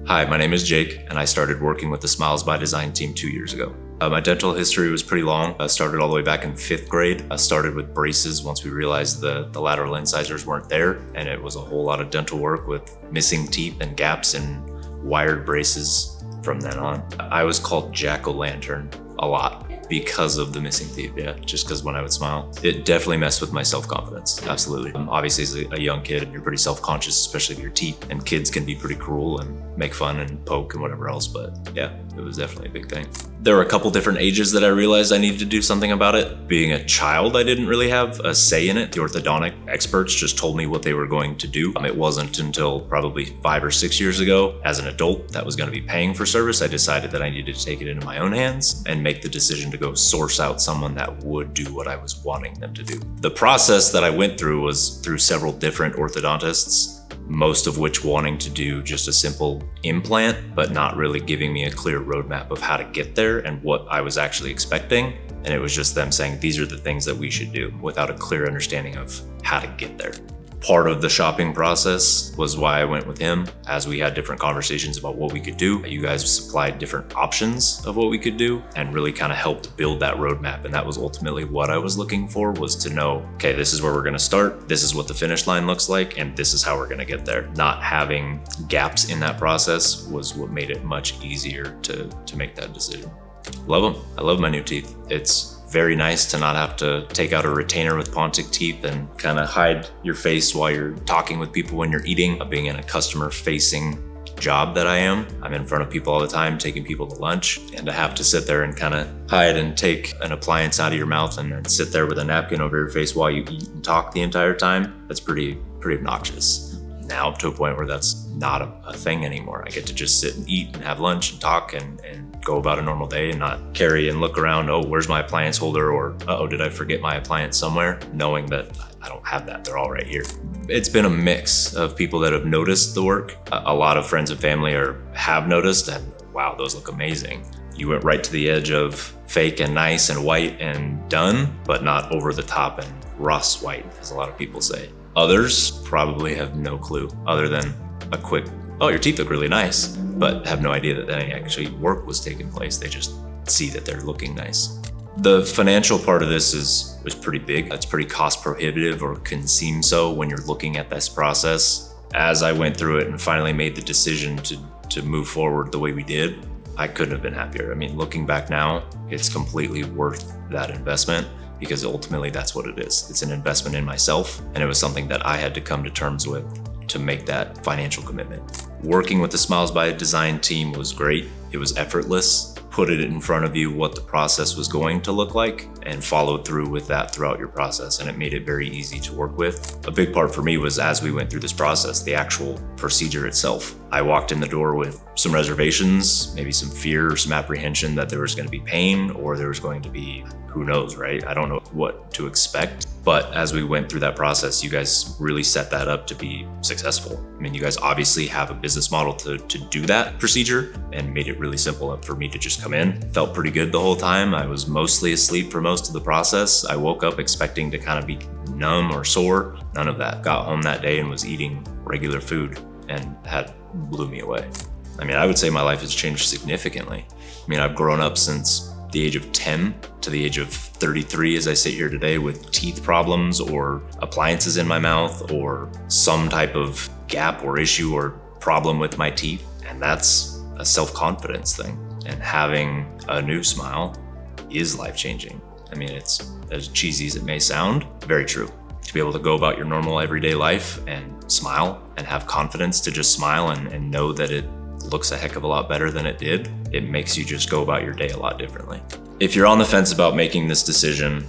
Hi, my name is Jake, and I started working with the Smiles by Design team 2 years ago. My dental history was pretty long. I started all the way back in 5th grade. I started with braces once we realized the lateral incisors weren't there, and it was a whole lot of dental work with missing teeth and gaps and wired braces from then on. I was called Jack-o'-lantern a lot because of the missing teeth, just because when I would smile. It definitely messed with my self-confidence, absolutely. Obviously, as a young kid, you're pretty self-conscious, especially of your teeth, and kids can be pretty cruel and make fun and poke and whatever else, but yeah, it was definitely a big thing. There were a couple different ages that I realized I needed to do something about it. Being a child, I didn't really have a say in it. The orthodontic experts just told me what they were going to do. It wasn't until probably 5 or 6 years ago, as an adult that was going to be paying for service, I decided that I needed to take it into my own hands and make the decision to go source out someone that would do what I was wanting them to do. The process that I went through was through several different orthodontists, most of which wanting to do just a simple implant, but not really giving me a clear roadmap of how to get there and what I was actually expecting. And it was just them saying, these are the things that we should do, without a clear understanding of how to get there. Part of the shopping process was why I went with him, as we had different conversations about what we could do. You guys supplied different options of what we could do and really kind of helped build that roadmap. And that was ultimately what I was looking for, was to know, okay, this is where we're going to start. This is what the finish line looks like. And this is how we're going to get there. Not having gaps in that process was what made it much easier to make that decision. Love them. I love my new teeth. It's very nice to not have to take out a retainer with Pontic teeth and kind of hide your face while you're talking with people when you're eating. Being in a customer facing job that I'm in front of people all the time, taking people to lunch, and to have to sit there and kind of hide and take an appliance out of your mouth and then sit there with a napkin over your face while you eat and talk the entire time, that's pretty obnoxious. Now to a point where that's not a thing anymore. I get to just sit and eat and have lunch and talk and go about a normal day and not carry and look around, oh, where's my appliance holder? Or, uh-oh, did I forget my appliance somewhere? Knowing that I don't have that, they're all right here. It's been a mix of people that have noticed the work. A lot of friends and family have noticed, and wow, those look amazing. You went right to the edge of fake and nice and white and done, but not over the top and rust white, as a lot of people say. Others probably have no clue other than a quick, oh, your teeth look really nice, but have no idea that any actually work was taking place. They just see that they're looking nice. The financial part of this is pretty big. It's pretty cost prohibitive, or can seem so when you're looking at this process. As I went through it and finally made the decision to move forward the way we did, I couldn't have been happier. I mean, looking back now, it's completely worth that investment, because ultimately that's what it is. It's an investment in myself, and it was something that I had to come to terms with to make that financial commitment. Working with the Smiles by Design team was great. It was effortless. Put it in front of you what the process was going to look like and followed through with that throughout your process, and it made it very easy to work with. A big part for me was, as we went through this process, the actual procedure itself. I walked in the door with some reservations, maybe some fear or some apprehension that there was going to be pain, or there was going to be, who knows, right? I don't know what to expect. But as we went through that process, you guys really set that up to be successful. I mean, you guys obviously have a business model to do that procedure, and made it really simple for me to just come in. Felt pretty good the whole time. I was mostly asleep for most of the process. I woke up expecting to kind of be numb or sore. None of that. Got home that day and was eating regular food, and blew me away. I mean, I would say my life has changed significantly. I mean, I've grown up since the age of 10 to the age of 33 as I sit here today with teeth problems or appliances in my mouth or some type of gap or issue or problem with my teeth. And that's a self-confidence thing. And having a new smile is life-changing. I mean, it's as cheesy as it may sound, very true. To be able to go about your normal everyday life and smile and have confidence to just smile and know that it looks a heck of a lot better than it did, it makes you just go about your day a lot differently. If you're on the fence about making this decision,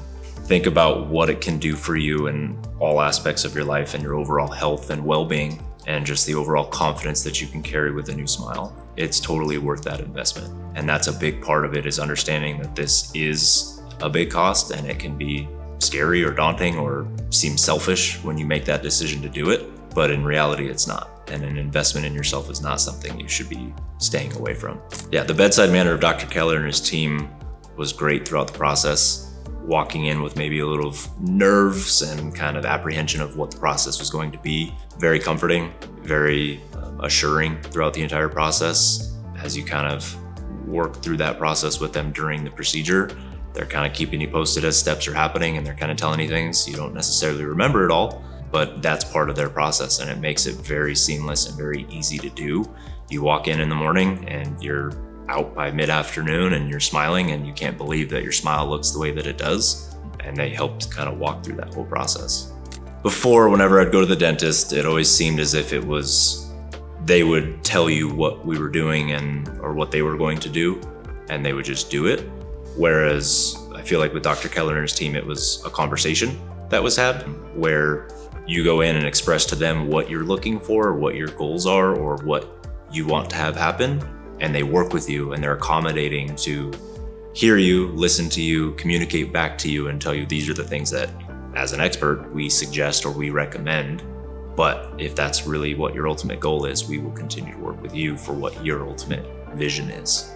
think about what it can do for you in all aspects of your life and your overall health and well-being, and just the overall confidence that you can carry with a new smile. It's totally worth that investment. And that's a big part of it, is understanding that this is a big cost, and it can be scary or daunting or seem selfish when you make that decision to do it. But in reality, it's not. And an investment in yourself is not something you should be staying away from. Yeah, the bedside manner of Dr. Keller and his team was great throughout the process. Walking in with maybe a little nerves and kind of apprehension of what the process was going to be. Very comforting, very assuring throughout the entire process. As you kind of work through that process with them during the procedure, they're kind of keeping you posted as steps are happening, and they're kind of telling you things. You don't necessarily remember it all, but that's part of their process, and it makes it very seamless and very easy to do. You walk in the morning and you're out by mid-afternoon and you're smiling, and you can't believe that your smile looks the way that it does. And they helped kind of walk through that whole process. Before, whenever I'd go to the dentist, it always seemed as if it was, they would tell you what we were doing or what they were going to do, and they would just do it. Whereas I feel like with Dr. Keller and his team, it was a conversation that was had where you go in and express to them what you're looking for, or what your goals are, or what you want to have happen. And they work with you, and they're accommodating to hear you, listen to you, communicate back to you, and tell you these are the things that, as an expert, we suggest or we recommend. But if that's really what your ultimate goal is, we will continue to work with you for what your ultimate vision is.